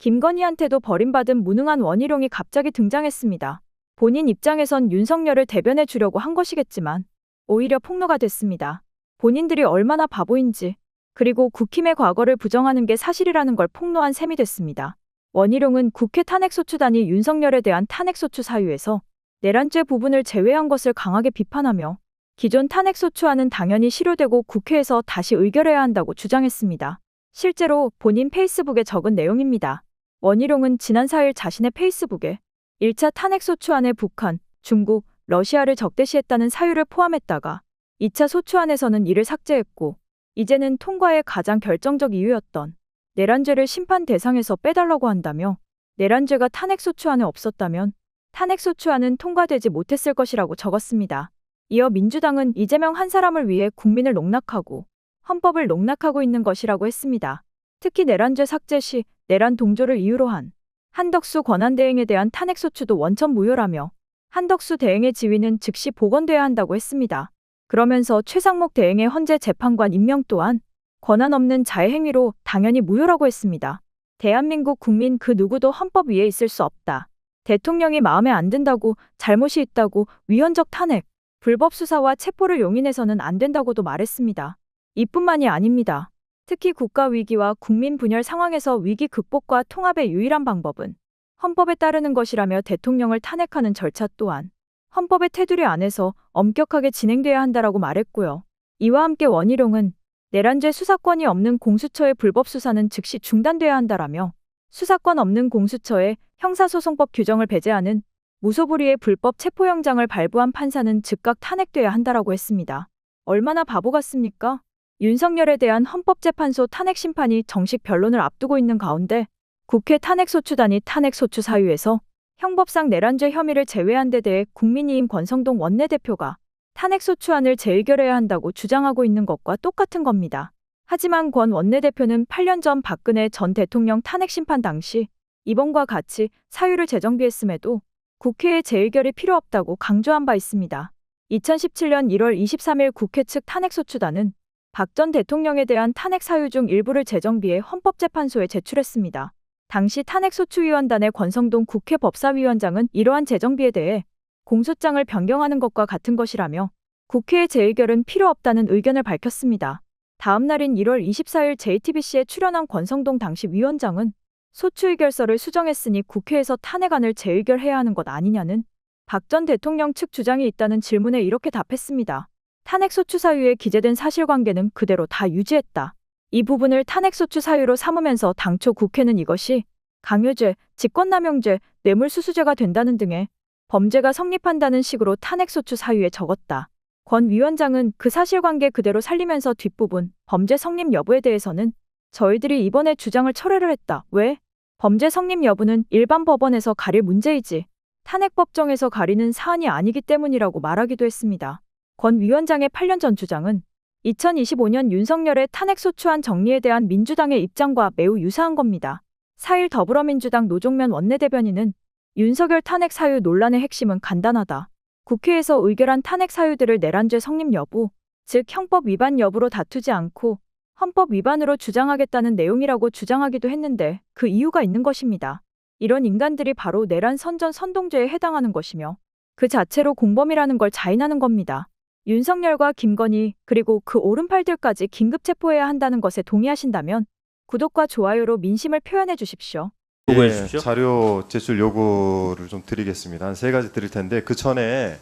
김건희한테도 버림받은 무능한 원희룡이 갑자기 등장했습니다. 본인 입장에선 윤석열을 대변해 주려고 한 것이겠지만 오히려 폭로가 됐습니다. 본인들이 얼마나 바보인지, 그리고 국힘의 과거를 부정하는 게 사실이라는 걸 폭로한 셈이 됐습니다. 원희룡은 국회 탄핵소추단이 윤석열에 대한 탄핵소추 사유에서 내란죄 부분을 제외한 것을 강하게 비판하며 기존 탄핵소추안은 당연히 실효되고 국회에서 다시 의결해야 한다고 주장했습니다. 실제로 본인 페이스북에 적은 내용입니다. 원희룡은 지난 4일 자신의 페이스북에 1차 탄핵소추안에 북한, 중국, 러시아를 적대시했다는 사유를 포함했다가 2차 소추안에서는 이를 삭제했고 이제는 통과의 가장 결정적 이유였던 내란죄를 심판 대상에서 빼달라고 한다며 내란죄가 탄핵소추안에 없었다면 탄핵소추안은 통과되지 못했을 것이라고 적었습니다. 이어 민주당은 이재명 한 사람을 위해 국민을 농락하고 헌법을 농락하고 있는 것이라고 했습니다. 특히 내란죄 삭제 시 내란 동조를 이유로 한 한덕수 권한대행에 대한 탄핵소추도 원천 무효라며 한덕수 대행의 지위는 즉시 복원돼야 한다고 했습니다. 그러면서 최상목 대행의 헌재 재판관 임명 또한 권한 없는 자의 행위로 당연히 무효라고 했습니다. 대한민국 국민 그 누구도 헌법 위에 있을 수 없다. 대통령이 마음에 안 든다고, 잘못이 있다고 위헌적 탄핵, 불법 수사와 체포를 용인해서는 안 된다고도 말했습니다. 이뿐만이 아닙니다. 특히 국가 위기와 국민 분열 상황에서 위기 극복과 통합의 유일한 방법은 헌법에 따르는 것이라며 대통령을 탄핵하는 절차 또한 헌법의 테두리 안에서 엄격하게 진행돼야 한다라고 말했고요. 이와 함께 원희룡은 내란죄 수사권이 없는 공수처의 불법 수사는 즉시 중단돼야 한다라며 수사권 없는 공수처에 형사소송법 규정을 배제하는 무소불위의 불법 체포영장을 발부한 판사는 즉각 탄핵돼야 한다라고 했습니다. 얼마나 바보 같습니까? 윤석열에 대한 헌법재판소 탄핵 심판이 정식 변론을 앞두고 있는 가운데 국회 탄핵소추단이 탄핵소추 사유에서 형법상 내란죄 혐의를 제외한 데 대해 국민의힘 권성동 원내대표가 탄핵소추안을 재의결해야 한다고 주장하고 있는 것과 똑같은 겁니다. 하지만 권 원내대표는 8년 전 박근혜 전 대통령 탄핵심판 당시 이번과 같이 사유를 재정비했음에도 국회의 재의결이 필요 없다고 강조한 바 있습니다. 2017년 1월 23일 국회 측 탄핵소추단은 박 전 대통령에 대한 탄핵 사유 중 일부를 재정비해 헌법재판소에 제출했습니다. 당시 탄핵소추위원단의 권성동 국회 법사위원장은 이러한 재정비에 대해 공소장을 변경하는 것과 같은 것이라며 국회의 재의결은 필요 없다는 의견을 밝혔습니다. 다음 날인 1월 24일 JTBC에 출연한 권성동 당시 위원장은 소추의결서를 수정했으니 국회에서 탄핵안을 재의결해야 하는 것 아니냐는 박 전 대통령 측 주장이 있다는 질문에 이렇게 답했습니다. 탄핵소추 사유에 기재된 사실관계는 그대로 다 유지했다. 이 부분을 탄핵소추 사유로 삼으면서 당초 국회는 이것이 강요죄, 직권남용죄, 뇌물수수죄가 된다는 등의 범죄가 성립한다는 식으로 탄핵소추 사유에 적었다. 권 위원장은 그 사실관계 그대로 살리면서 뒷부분 범죄 성립 여부에 대해서는 저희들이 이번에 주장을 철회를 했다. 왜? 범죄 성립 여부는 일반 법원에서 가릴 문제이지 탄핵법정에서 가리는 사안이 아니기 때문이라고 말하기도 했습니다. 권 위원장의 8년 전 주장은 2025년 윤석열의 탄핵소추안 정리에 대한 민주당의 입장과 매우 유사한 겁니다. 4일 더불어민주당 노종면 원내대변인은 윤석열 탄핵 사유 논란의 핵심은 간단하다. 국회에서 의결한 탄핵 사유들을 내란죄 성립 여부, 즉 형법 위반 여부로 다투지 않고 헌법 위반으로 주장하겠다는 내용이라고 주장하기도 했는데 그 이유가 있는 것입니다. 이런 인간들이 바로 내란 선전 선동죄에 해당하는 것이며 그 자체로 공범이라는 걸 자인하는 겁니다. 윤석열과 김건희 그리고 그 오른팔들까지 긴급 체포해야 한다는 것에 동의하신다면 구독과 좋아요로 민심을 표현해 주십시오. 네, 자료 제출 요구를 좀 드리겠습니다. 한 3가지 드릴 텐데 그 전에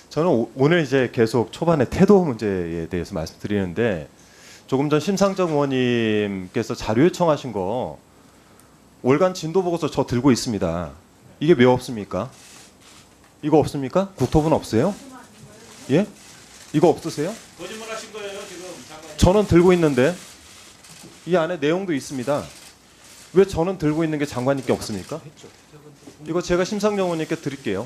저는 오늘 이제 계속 초반에 태도 문제에 대해서 말씀드리는데 조금 전 심상정 의원님께서 자료 요청하신 거 월간 진도 보고서 저 들고 있습니다. 이게 왜 없습니까? 이거 없습니까? 국토부는 없어요? 예? 이거 없으세요? 거짓말하신 거예요 지금. 저는 들고 있는데 이 안에 내용도 있습니다. 왜 저는 들고 있는 게 장관님께 없습니까? 이거 제가 심상정 의원님께 드릴게요.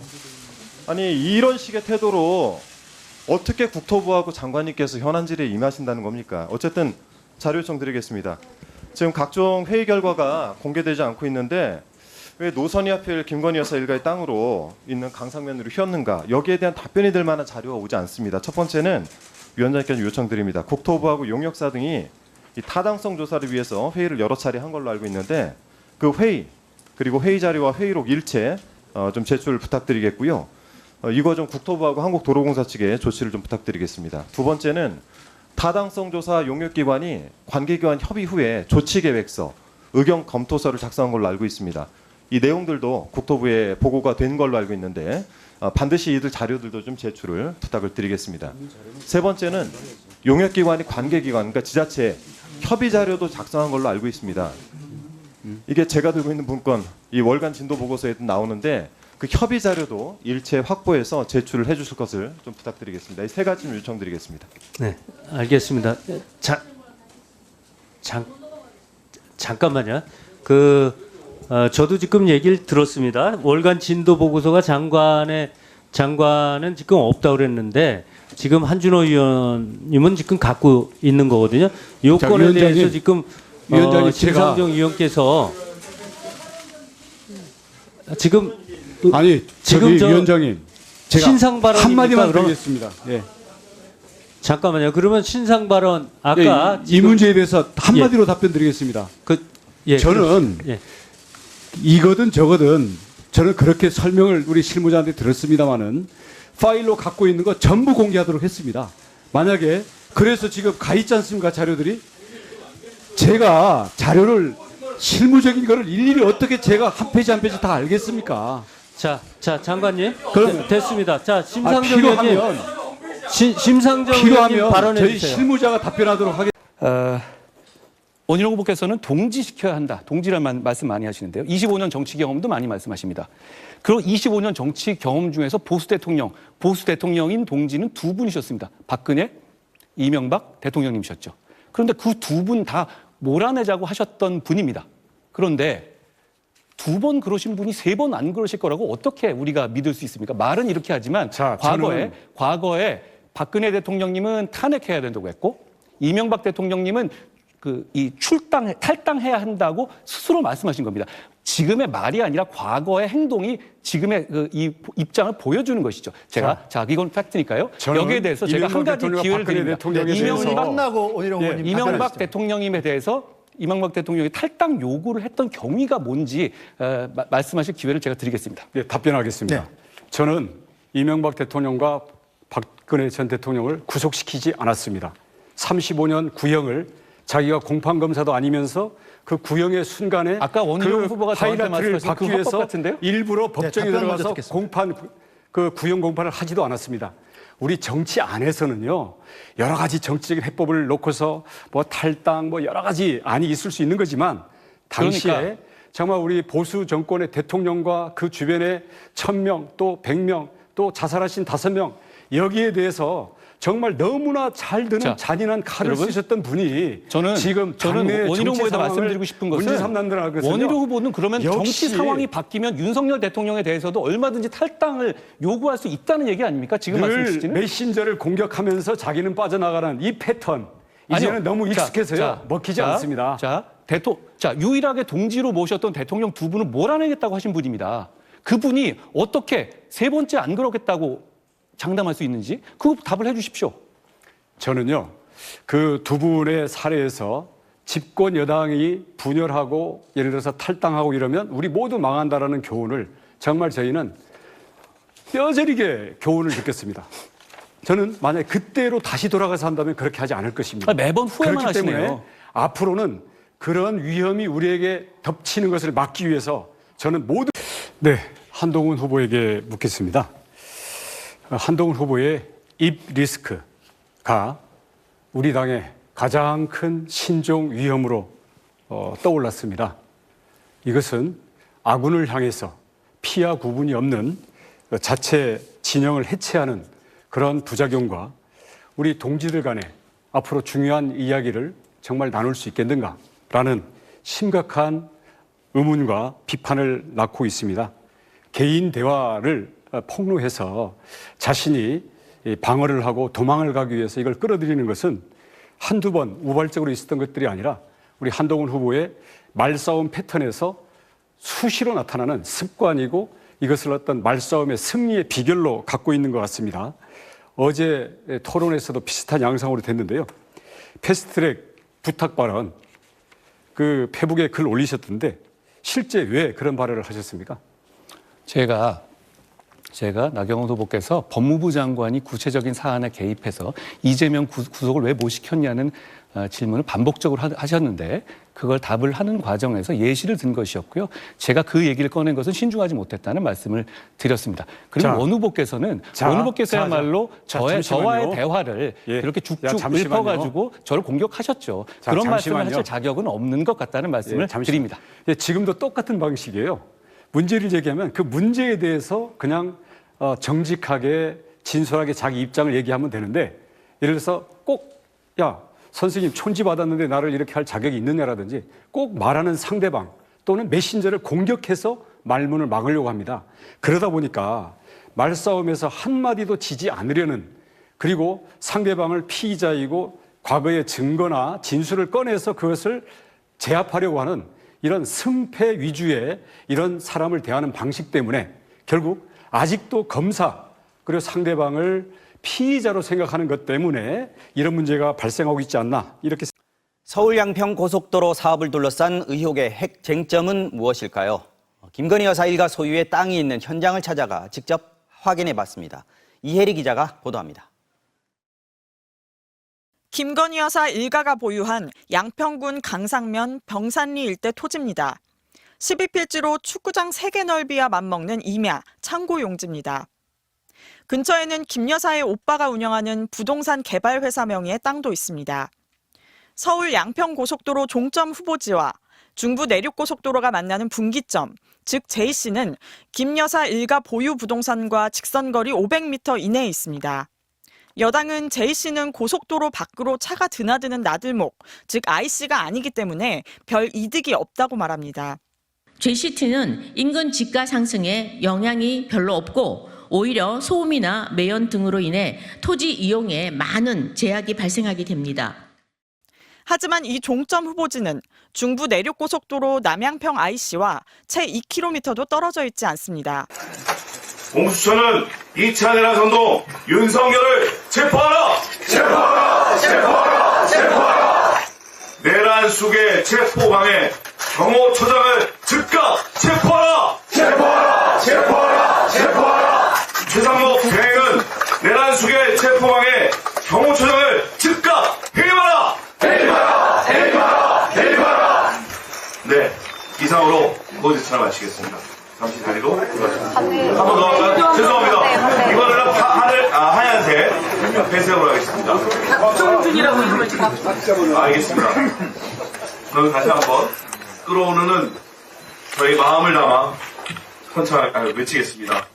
아니 이런 식의 태도로 어떻게 국토부하고 장관님께서 현안질에 임하신다는 겁니까? 어쨌든 자료 요청 드리겠습니다. 지금 각종 회의 결과가 공개되지 않고 있는데 왜 노선이 하필 김건희 여사 일가의 땅으로 있는 강상면으로 휘었는가? 여기에 대한 답변이 될 만한 자료가 오지 않습니다. 첫 번째는 위원장님께 요청드립니다. 국토부하고 용역사 등이 이 타당성 조사를 위해서 회의를 여러 차례 한 걸로 알고 있는데 그 회의 그리고 회의 자료와 회의록 일체 좀 제출 부탁드리겠고요. 이거 좀 국토부하고 한국도로공사 측에 조치를 좀 부탁드리겠습니다. 두 번째는 타당성 조사 용역기관이 관계기관 협의 후에 조치계획서, 의견 검토서를 작성한 걸로 알고 있습니다. 이 내용들도 국토부에 보고가 된 걸로 알고 있는데 반드시 이들 자료들도 좀 제출을 부탁을 드리겠습니다. 세 번째는 용역기관이 관계기관, 그러니까 지자체 협의 자료도 작성한 걸로 알고 있습니다. 이게 제가 들고 있는 문건, 이 월간 진도 보고서에도 나오는데 그 협의 자료도 일체 확보해서 제출을 해주실 것을 좀 부탁드리겠습니다. 이 세 가지 좀 요청드리겠습니다. 네, 알겠습니다. 잠깐만요. 저도 지금 얘기를 들었습니다. 월간 진도 보고서가 장관은 지금 없다고 그랬는데 지금 한준호 의원님은 지금 갖고 있는 거거든요. 요건에 대해서 지금 위원장님, 심상정 의원께서 지금 아니 지금 저기 위원장님 제가 신상 발언입니까? 한마디만 그럼? 드리겠습니다. 예. 잠깐만요. 그러면 신상 발언 아까 이 문제에 대해서 한마디로 답변 드리겠습니다. 저는 예. 이거든 저거든 저는 그렇게 설명을 우리 실무자한테 들었습니다마는 파일로 갖고 있는 거 전부 공개하도록 했습니다. 만약에 그래서 지금 가 있지 않습니까 자료들이? 제가 자료를 실무적인 거를 일일이 어떻게 제가 한 페이지 한 페이지 다 알겠습니까? 자 장관님. 그럼- 됐습니다. 자, 심상정 의원님. 필요하면 심상정 의원님 필요하면 발언해 저희 주세요. 실무자가 답변하도록 하겠습니다. 원희룡 후보께서는 동지시켜야 한다. 동지란 말씀 많이 하시는데요. 25년 정치 경험도 많이 말씀하십니다. 그리고 25년 정치 경험 중에서 보수 대통령인 동지는 두 분이셨습니다. 박근혜, 이명박 대통령님이셨죠. 그런데 그 두 분 다 몰아내자고 하셨던 분입니다. 그런데 두 번 그러신 분이 세 번 안 그러실 거라고 어떻게 우리가 믿을 수 있습니까? 말은 이렇게 하지만 자, 과거에 박근혜 대통령님은 탄핵해야 된다고 했고 이명박 대통령님은 탈당해야 한다고 스스로 말씀하신 겁니다. 지금의 말이 아니라 과거의 행동이 지금의 이 입장을 보여주는 것이죠. 이건 팩트니까요. 여기에 대해서 제가 한 가지 기회를 드립니다. 이명박 대통령님에 대해서 이명박 대통령이 탈당 요구를 했던 경위가 뭔지 말씀하실 기회를 제가 드리겠습니다. 네, 답변하겠습니다. 저는 이명박 대통령과 박근혜 전 대통령을 구속시키지 않았습니다. 35년 구형을 자기가 공판검사도 아니면서 그 구형의 순간에 아까 원희룡 후보가 저한테 하이라이트를 말씀하신 받기 그 위해서 헌법 같은데요? 일부러 법정에 들어가서 구형 공판을 하지도 않았습니다. 우리 정치 안에서는요 여러 가지 정치적인 해법을 놓고서 뭐 탈당 뭐 여러 가지 안이 있을 수 있는 거지만 당시에 그러니까. 정말 우리 보수 정권의 대통령과 그 주변에 1000명 또 100명 또 자살하신 5명 여기에 대해서 정말 너무나 잘 드는 잔인한 칼을 여러분, 쓰셨던 분이 저는 당내 원희룡 정치 후보에다 상황을 말씀드리고 싶은 것은 문제삼는다는 원희룡 후보는 그러면 정치 역시 상황이 바뀌면 윤석열 대통령에 대해서도 얼마든지 탈당을 요구할 수 있다는 얘기 아닙니까? 지금 말씀 늘 주시는? 메신저를 공격하면서 자기는 빠져나가는 이 패턴 이제는 아니요. 너무 익숙해서요 먹히지 않습니다. 유일하게 동지로 모셨던 대통령 두 분은 몰아내겠다고 하신 분입니다. 그분이 어떻게 세 번째 안 그러겠다고 장담할 수 있는지 그 답을 해주십시오. 저는요 그 두 분의 사례에서 집권 여당이 분열하고 예를 들어서 탈당하고 이러면 우리 모두 망한다라는 교훈을 정말 저희는 뼈저리게 교훈을 느꼈습니다. 저는 만약에 그때로 다시 돌아가서 한다면 그렇게 하지 않을 것입니다. 매번 후회만 그렇기 때문에 하시네요. 앞으로는 그런 위험이 우리에게 덮치는 것을 막기 위해서 저는 모두 한동훈 후보에게 묻겠습니다. 한동훈 후보의 입 리스크가 우리 당의 가장 큰 신종 위험으로 떠올랐습니다. 이것은 아군을 향해서 피하 구분이 없는 자체 진영을 해체하는 그런 부작용과 우리 동지들 간에 앞으로 중요한 이야기를 정말 나눌 수 있겠는가라는 심각한 의문과 비판을 낳고 있습니다. 개인 대화를 폭로해서 자신이 방어를 하고 도망을 가기 위해서 이걸 끌어들이는 것은 한두 번 우발적으로 있었던 것들이 아니라 우리 한동훈 후보의 말싸움 패턴에서 수시로 나타나는 습관이고 이것을 어떤 말싸움의 승리의 비결로 갖고 있는 것 같습니다. 어제 토론에서도 비슷한 양상으로 됐는데요. 패스트트랙 부탁 발언 그 페북에 글 올리셨던데 실제 왜 그런 발언을 하셨습니까? 제가 나경원 후보께서 법무부 장관이 구체적인 사안에 개입해서 이재명 구속을 왜 못 시켰냐는 질문을 반복적으로 하셨는데 그걸 답을 하는 과정에서 예시를 든 것이었고요. 제가 그 얘기를 꺼낸 것은 신중하지 못했다는 말씀을 드렸습니다. 그리고 자, 원 후보께서는 자, 원 후보께서야말로 저와의 잠시만요. 대화를 예. 그렇게 야, 쭉쭉 잠시만요. 읊어가지고 저를 공격하셨죠. 자, 그런 말씀을 잠시만요. 하실 자격은 없는 것 같다는 말씀을 드립니다. 예, 지금도 똑같은 방식이에요. 문제를 제기하면 그 문제에 대해서 그냥 정직하게 진솔하게 자기 입장을 얘기하면 되는데 예를 들어서 꼭 선생님 촌지 받았는데 나를 이렇게 할 자격이 있느냐라든지 꼭 말하는 상대방 또는 메신저를 공격해서 말문을 막으려고 합니다. 그러다 보니까 말싸움에서 한마디도 지지 않으려는 그리고 상대방을 피의자이고 과거의 증거나 진술을 꺼내서 그것을 제압하려고 하는 이런 승패 위주의 이런 사람을 대하는 방식 때문에 결국 아직도 검사 그리고 상대방을 피의자로 생각하는 것 때문에 이런 문제가 발생하고 있지 않나 이렇게. 서울 양평 고속도로 사업을 둘러싼 의혹의 핵 쟁점은 무엇일까요? 김건희 여사 일가 소유의 땅이 있는 현장을 찾아가 직접 확인해 봤습니다. 이혜리 기자가 보도합니다. 김건희 여사 일가가 보유한 양평군 강상면 병산리 일대 토지입니다. 12필지로 축구장 3개 넓이와 맞먹는 임야, 창고 용지입니다. 근처에는 김 여사의 오빠가 운영하는 부동산 개발 회사 명의의 땅도 있습니다. 서울 양평고속도로 종점 후보지와 중부 내륙고속도로가 만나는 분기점, 즉 J씨는 김 여사 일가 보유 부동산과 직선거리 500m 이내에 있습니다. 여당은 J씨는 고속도로 밖으로 차가 드나드는 나들목, 즉 IC가 아니기 때문에 별 이득이 없다고 말합니다. J시티는 인근 지가 상승에 영향이 별로 없고 오히려 소음이나 매연 등으로 인해 토지 이용에 많은 제약이 발생하게 됩니다. 하지만 이 종점 후보지는 중부 내륙고속도로 남양평 IC와 채 2km도 떨어져 있지 않습니다. 공수처는 2차 내란 선동 윤석열을 체포하라! 체포하라! 체포하라! 체포하라! 내란 속의 체포방해 경호처장을 즉각 체포하라! 체포하라! 체포하라! 체포하라! 최상목 대행은 내란 속의 체포방해 경호처장을 즉각 해임하라! 해임하라! 해임하라! 해임하라! 네, 이상으로 모두 차를 마치겠습니다. 잠시 자리로 돌아가겠습니다. 한 번 더 할까요? 죄송합니다. 이번에는 하얀색 배색으로 하겠습니다. 박정준이라고 하면 알겠습니다. 그럼 다시 한번 끌어오르는 저희 마음을 담아 외치겠습니다.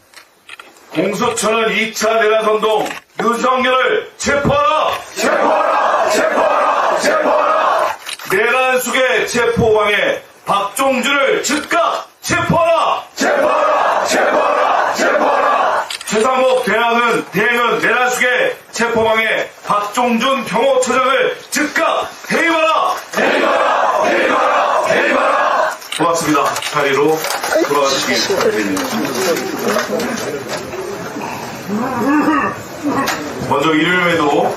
공수처는 2차 내란 선동 윤석열을 체포하라! 체포하라! 체포하라! 체포하라! 내란 속의 체포방해 박종준을 즉각 체포하라! 체포하라! 체포하라! 체포하라! 최상목 대행은 내란 속의 체포방해 박종준 경호처장을 즉각 해임하라! 해임하라! 해임하라! 해임하라! 고맙습니다. 자리로 돌아가시기 부탁드립니다. 먼저 일요일에도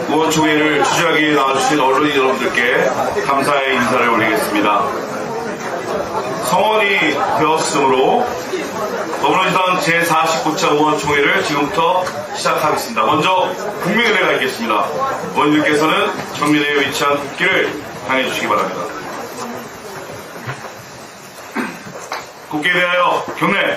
의원총회를 취재하기 위해 나와주신 언론인 여러분들께 감사의 인사를 올리겠습니다. 성원이 되었으므로 더불어민주당 제49차 의원총회를 지금부터 시작하겠습니다. 먼저 국민의회가 있겠습니다. 의원님께서는 정면에 위치한 국기를 향해 주시기 바랍니다. 국기에 대하여 경례.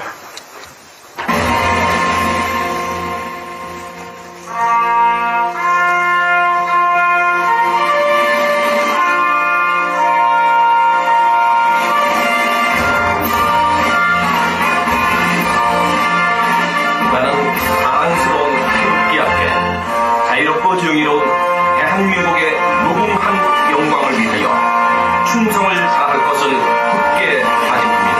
나는 사랑스러운 태극기 앞에 자유롭고 정의로운 대한민국의 무궁한 영광을 위하여 충성을 다할 것을 굳게 다짐합니다.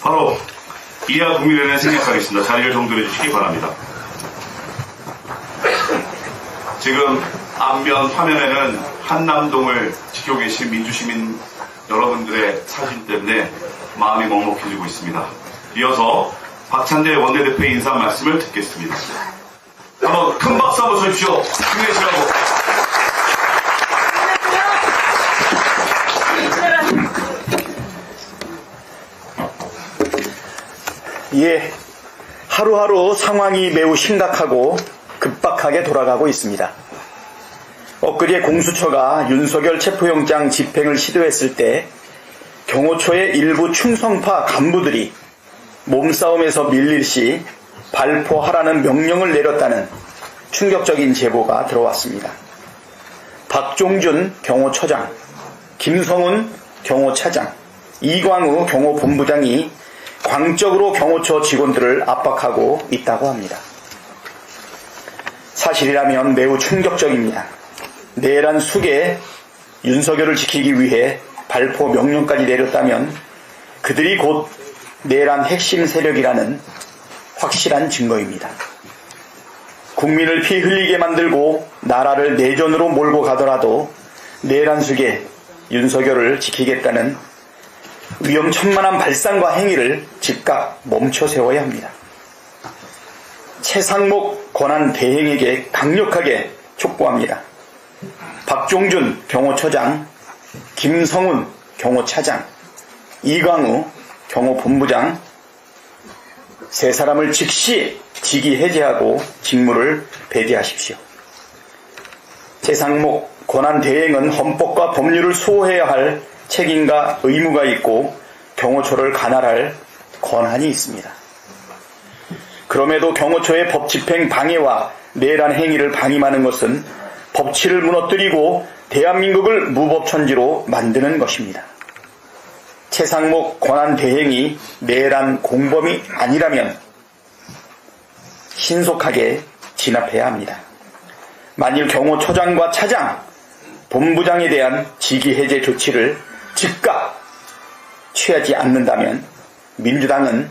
바로 이하 국민회를 생략하겠습니다. 자리를 정돈해 주시기 바랍니다. 지금 앞면 화면에는 한남동을 지키고 계신 민주시민 여러분들의 사진 때문에 마음이 먹먹해지고 있습니다. 이어서 박찬대 원내대표의 인사 말씀을 듣겠습니다. 한번 큰 박수 한번 주십시오. 힘내시라고. 예, 하루하루 상황이 매우 심각하고 급박하게 돌아가고 있습니다. 엊그제 공수처가 윤석열 체포영장 집행을 시도했을 때 경호처의 일부 충성파 간부들이 몸싸움에서 밀릴 시 발포하라는 명령을 내렸다는 충격적인 제보가 들어왔습니다. 박종준 경호처장, 김성훈 경호차장, 이광우 경호본부장이 광적으로 경호처 직원들을 압박하고 있다고 합니다. 사실이라면 매우 충격적입니다. 내란 숙에 윤석열을 지키기 위해 발포 명령까지 내렸다면 그들이 곧 내란 핵심 세력이라는 확실한 증거입니다. 국민을 피 흘리게 만들고 나라를 내전으로 몰고 가더라도 내란 숙에 윤석열을 지키겠다는 위험천만한 발상과 행위를 즉각 멈춰 세워야 합니다. 최상목 권한대행에게 강력하게 촉구합니다. 박종준 경호처장, 김성훈 경호차장, 이광우 경호본부장 세 사람을 즉시 직위 해제하고 직무를 배제하십시오. 최상목 권한대행은 헌법과 법률을 수호해야 할 책임과 의무가 있고 경호처를 관할할 권한이 있습니다. 그럼에도 경호처의 법 집행 방해와 내란 행위를 방임하는 것은 법치를 무너뜨리고 대한민국을 무법천지로 만드는 것입니다. 최상목 권한대행이 내란 공범이 아니라면 신속하게 진압해야 합니다. 만일 경호처장과 차장, 본부장에 대한 직위 해제 조치를 즉각 취하지 않는다면 민주당은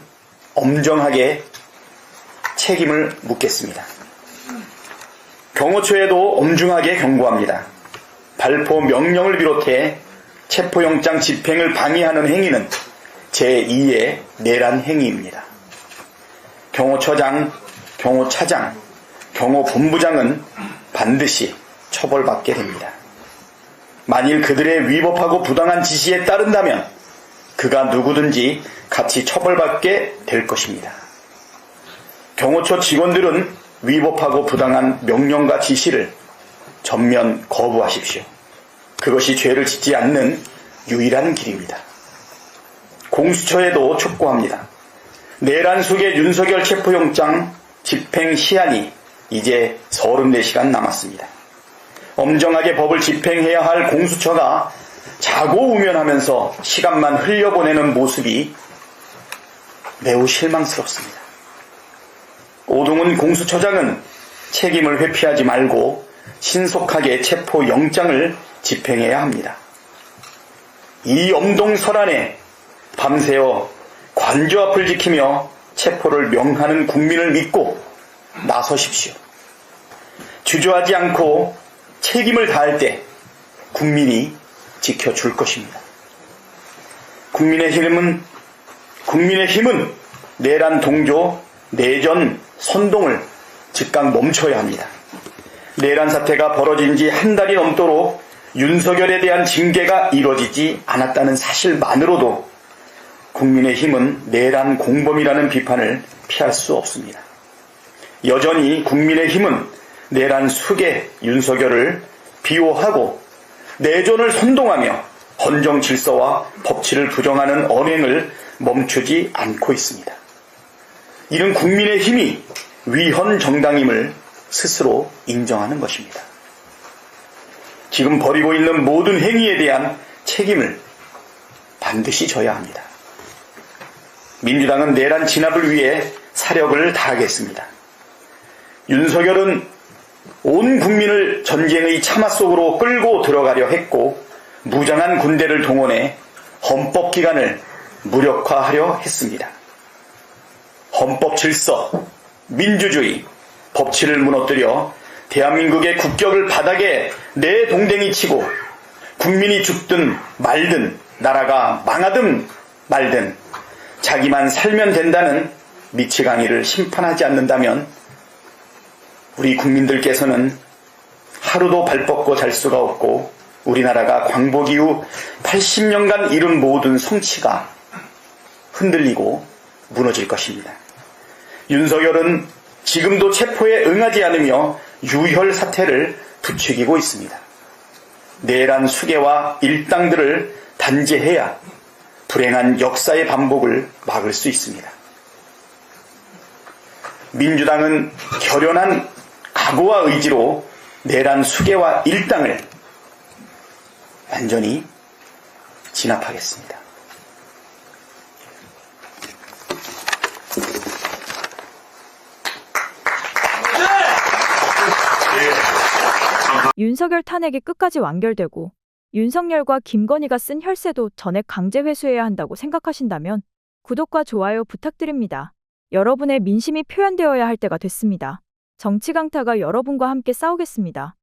엄정하게 책임을 묻겠습니다. 경호처에도 엄중하게 경고합니다. 발포 명령을 비롯해 체포영장 집행을 방해하는 행위는 제2의 내란 행위입니다. 경호처장, 경호차장, 경호본부장은 반드시 처벌받게 됩니다. 만일 그들의 위법하고 부당한 지시에 따른다면 그가 누구든지 같이 처벌받게 될 것입니다. 경호처 직원들은 위법하고 부당한 명령과 지시를 전면 거부하십시오. 그것이 죄를 짓지 않는 유일한 길입니다. 공수처에도 촉구합니다. 내란 속의 윤석열 체포영장 집행 시한이 이제 34시간 남았습니다. 엄정하게 법을 집행해야 할 공수처가 자고 우면하면서 시간만 흘려보내는 모습이 매우 실망스럽습니다. 오동훈 공수처장은 책임을 회피하지 말고 신속하게 체포영장을 집행해야 합니다. 이 엄동설안에 밤새워 관저 앞을 지키며 체포를 명하는 국민을 믿고 나서십시오. 주저하지 않고 책임을 다할 때 국민이 지켜줄 것입니다. 국민의힘은 내란 동조, 내전 선동을 즉각 멈춰야 합니다. 내란 사태가 벌어진 지 한 달이 넘도록 윤석열에 대한 징계가 이뤄지지 않았다는 사실만으로도 국민의힘은 내란 공범이라는 비판을 피할 수 없습니다. 여전히 국민의힘은 내란 숙의 윤석열을 비호하고 내전을 선동하며 헌정 질서와 법치를 부정하는 언행을 멈추지 않고 있습니다. 이는 국민의힘이 위헌 정당임을 스스로 인정하는 것입니다. 지금 벌이고 있는 모든 행위에 대한 책임을 반드시 져야 합니다. 민주당은 내란 진압을 위해 사력을 다하겠습니다. 윤석열은 온 국민을 전쟁의 참화 속으로 끌고 들어가려 했고 무장한 군대를 동원해 헌법기관을 무력화하려 했습니다. 헌법 질서, 민주주의, 법치를 무너뜨려 대한민국의 국격을 바닥에 내동댕이 치고 국민이 죽든 말든 나라가 망하든 말든 자기만 살면 된다는 미치광이를 심판하지 않는다면 우리 국민들께서는 하루도 발 뻗고 잘 수가 없고 우리나라가 광복 이후 80년간 이룬 모든 성취가 흔들리고 무너질 것입니다. 윤석열은 지금도 체포에 응하지 않으며 유혈 사태를 부추기고 있습니다. 내란 수괴와 일당들을 단죄해야 불행한 역사의 반복을 막을 수 있습니다. 민주당은 결연한 각오와 의지로 내란 수괴와 일당을 완전히 진압하겠습니다. 윤석열 탄핵이 끝까지 완결되고 윤석열과 김건희가 쓴 혈세도 전액 강제 회수해야 한다고 생각하신다면 구독과 좋아요 부탁드립니다. 여러분의 민심이 표현되어야 할 때가 됐습니다. 정치 강타가 여러분과 함께 싸우겠습니다.